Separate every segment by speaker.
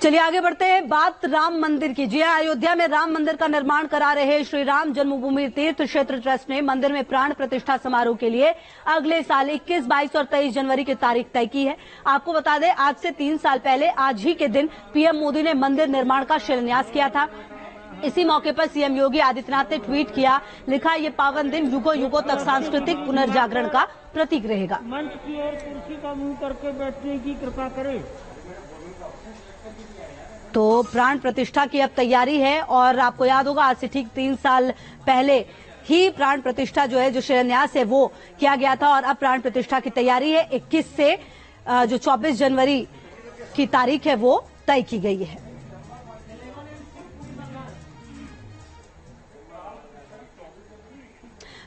Speaker 1: चलिए आगे बढ़ते हैं। बात राम मंदिर की। जी हां, अयोध्या में राम मंदिर का निर्माण करा रहे श्री राम जन्मभूमि तीर्थ क्षेत्र ट्रस्ट ने मंदिर में प्राण प्रतिष्ठा समारोह के लिए अगले साल 21, 22 और 23 जनवरी की तारीख तय की है। आपको बता दें, आज से 3 साल पहले आज ही के दिन पीएम मोदी ने मंदिर निर्माण का शिलान्यास किया था। इसी मौके पर सीएम योगी आदित्यनाथ ने ट्वीट किया, लिखा, ये पावन दिन युगों युगों तक सांस्कृतिक पुनर्जागरण का प्रतीक रहेगा।
Speaker 2: मंच की ओर कुर्सी का मुंह करके बैठने की कृपा करें।
Speaker 1: तो प्राण प्रतिष्ठा की अब तैयारी है और आपको याद होगा, आज से ठीक 3 साल पहले ही प्राण प्रतिष्ठा जो है, जो शिलान्यास है वो किया गया था और अब प्राण प्रतिष्ठा की तैयारी है। 21 से जो 24 जनवरी की तारीख है वो तय की गई है।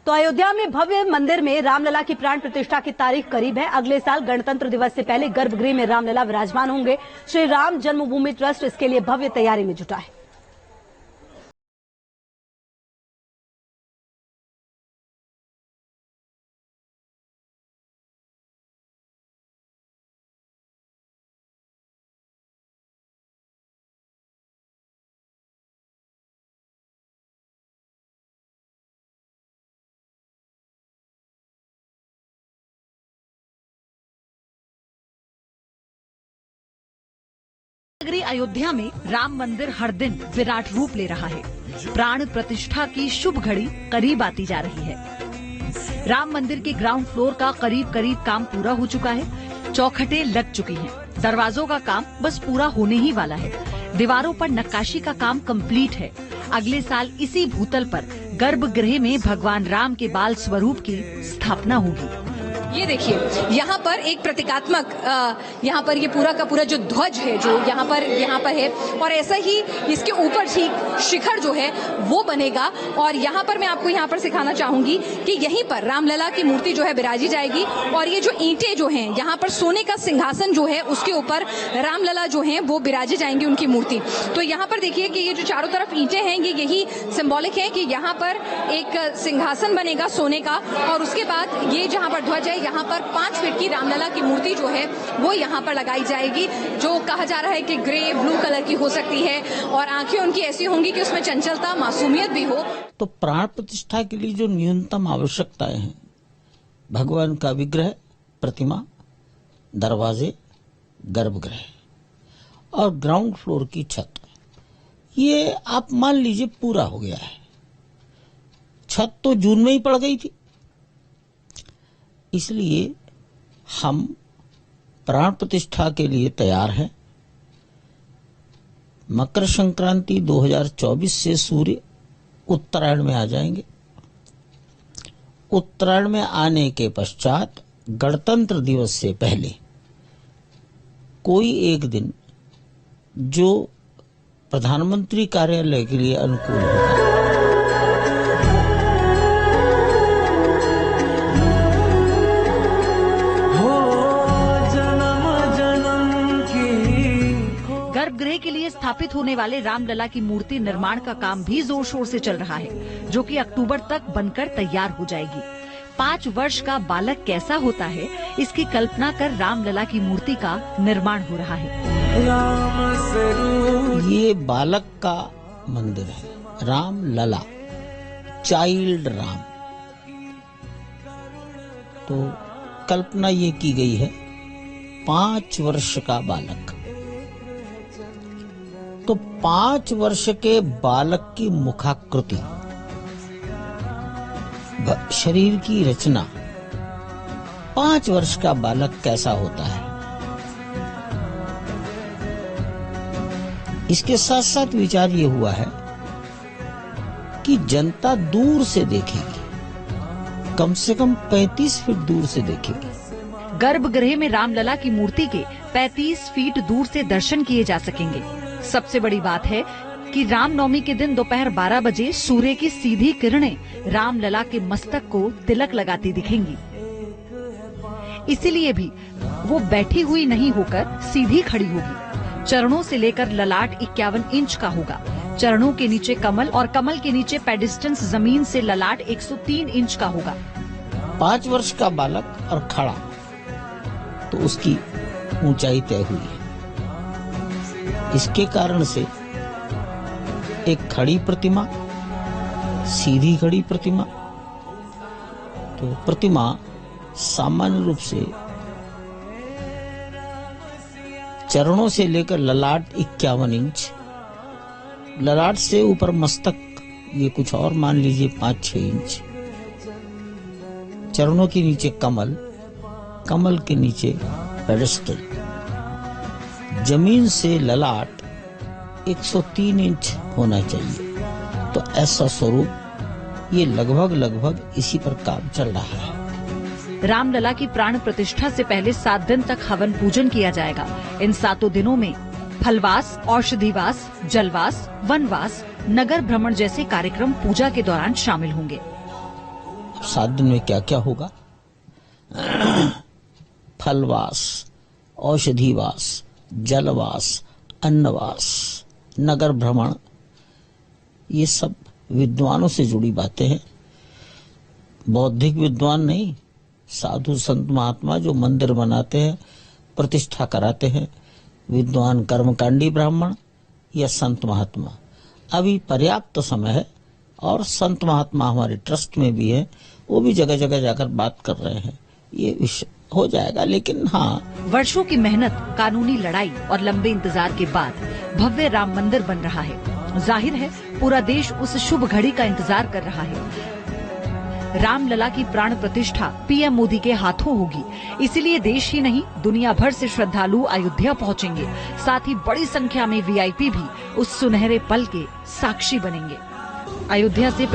Speaker 1: तो अयोध्या में भव्य मंदिर में रामलला की प्राण प्रतिष्ठा की तारीख करीब है। अगले साल गणतंत्र दिवस से पहले गर्भगृह में रामलला विराजमान होंगे। श्री राम जन्मभूमि ट्रस्ट इसके लिए भव्य तैयारी में जुटा है।
Speaker 3: नगरी अयोध्या में राम मंदिर हर दिन विराट रूप ले रहा है। प्राण प्रतिष्ठा की शुभ घड़ी करीब आती जा रही है। राम मंदिर के ग्राउंड फ्लोर का करीब काम पूरा हो चुका है। चौखटें लग चुकी हैं। दरवाजों का काम बस पूरा होने ही वाला है। दीवारों पर नक्काशी का काम कंप्लीट है। अगले साल इसी भूतल पर गर्भगृह में भगवान राम के बाल स्वरूप की स्थापना होगी।
Speaker 4: ये देखिए, यहाँ पर एक प्रतीकात्मक यहाँ पर ये पूरा का पूरा जो ध्वज है जो यहाँ पर है और ऐसा ही इसके ऊपर ठीक शिखर जो है वो बनेगा। और यहाँ पर मैं आपको यहाँ पर सिखाना चाहूंगी कि यहीं पर रामलला की मूर्ति जो है विराजी जाएगी और ये जो ईंटें जो हैं यहाँ पर सोने का सिंहासन जो है उसके ऊपर रामलला जो हैं वो विराजे जाएंगी उनकी मूर्ति। तो यहाँ पर देखिए कि ये जो चारों तरफ ईंटें हैं ये यही सिंबॉलिक है कि यहाँ पर एक सिंहासन बनेगा सोने का और उसके बाद ये जहाँ पर ध्वज है यहाँ पर 5 फीट की रामलला की मूर्ति जो है वो यहाँ पर लगाई जाएगी, जो कहा जा रहा है कि ग्रे ब्लू कलर की हो सकती है और आंखें उनकी ऐसी होंगी कि उसमें चंचलता मासूमियत भी हो।
Speaker 2: तो प्राण प्रतिष्ठा के लिए जो न्यूनतम आवश्यकताएं हैं, भगवान का विग्रह, प्रतिमा, दरवाजे, गर्भगृह और ग्राउंड फ्लोर की छत, ये आप मान लीजिए पूरा हो गया है। छत तो जून में ही पड़ गई थी, इसलिए हम प्राण प्रतिष्ठा के लिए तैयार हैं। मकर संक्रांति 2024 से सूर्य उत्तरायण में आ जाएंगे। उत्तरायण में आने के पश्चात गणतंत्र दिवस से पहले कोई एक दिन जो प्रधानमंत्री कार्यालय के लिए अनुकूल होगा,
Speaker 3: गर्भगृह के लिए स्थापित होने वाले रामलला की मूर्ति निर्माण का काम भी जोर शोर से चल रहा है, जो कि अक्टूबर तक बनकर तैयार हो जाएगी। 5 वर्ष का बालक कैसा होता है, इसकी कल्पना कर रामलला की मूर्ति का निर्माण हो रहा है।
Speaker 2: ये बालक का मंदिर है, रामलला, चाइल्ड राम। तो कल्पना ये की गई है 5 वर्ष का बालक। तो 5 वर्ष के बालक की मुखाकृति, शरीर की रचना, 5 वर्ष का बालक कैसा होता है, इसके साथ साथ विचार ये हुआ है कि जनता दूर से देखेगी, कम से कम 35 फीट दूर से देखेगी।
Speaker 3: गर्भगृह में रामलला की मूर्ति के 35 फीट दूर से दर्शन किए जा सकेंगे। सबसे बड़ी बात है कि रामनवमी के दिन दोपहर 12 बजे सूर्य की सीधी किरणें रामलला के मस्तक को तिलक लगाती दिखेंगी। इसीलिए भी वो बैठी हुई नहीं होकर सीधी खड़ी होगी। चरणों से लेकर ललाट 51 इंच का होगा। चरणों के नीचे कमल और कमल के नीचे पेडिस्टेंस जमीन से ललाट 103 इंच का होगा।
Speaker 2: 5 वर्ष का बालक और खड़ा, तो उसकी ऊंचाई तय हुई है। इसके कारण से एक खड़ी प्रतिमा, सीधी खड़ी प्रतिमा, तो प्रतिमा सामान्य रूप से चरणों से लेकर ललाट 51 इंच, ललाट से ऊपर मस्तक ये कुछ और मान लीजिए 5-6 इंच, चरणों के नीचे कमल, कमल के नीचे पेडेस्टल, जमीन से ललाट 103 इंच होना चाहिए। तो ऐसा स्वरूप ये लगभग इसी पर काम चल रहा है।
Speaker 3: रामलला की प्राण प्रतिष्ठा से पहले 7 दिन तक हवन पूजन किया जाएगा। इन 7 दिनों में फलवास, औषधिवास, जलवास, वनवास, नगर भ्रमण जैसे कार्यक्रम पूजा के दौरान शामिल होंगे।
Speaker 2: 7 दिन में क्या क्या होगा? फलवास, औषधिवास, जलवास, अन्नवास, नगर भ्रमण, ये सब विद्वानों से जुड़ी बातें हैं। बौद्धिक विद्वान नहीं, साधु संत महात्मा जो मंदिर बनाते हैं, प्रतिष्ठा कराते हैं, विद्वान कर्मकांडी ब्राह्मण या संत महात्मा। अभी पर्याप्त समय है और संत महात्मा हमारे ट्रस्ट में भी है, वो भी जगह जगह जाकर बात कर रहे हैं। ये विषय हो जाएगा, लेकिन हाँ,
Speaker 3: वर्षों की मेहनत, कानूनी लड़ाई और लंबे इंतजार के बाद भव्य राम मंदिर बन रहा है। जाहिर है पूरा देश उस शुभ घड़ी का इंतजार कर रहा है। रामलला की प्राण प्रतिष्ठा पीएम मोदी के हाथों होगी, इसीलिए देश ही नहीं दुनिया भर से श्रद्धालु अयोध्या पहुंचेंगे। साथ ही बड़ी संख्या में वीआईपी भी उस सुनहरे पल के साक्षी बनेंगे। अयोध्या से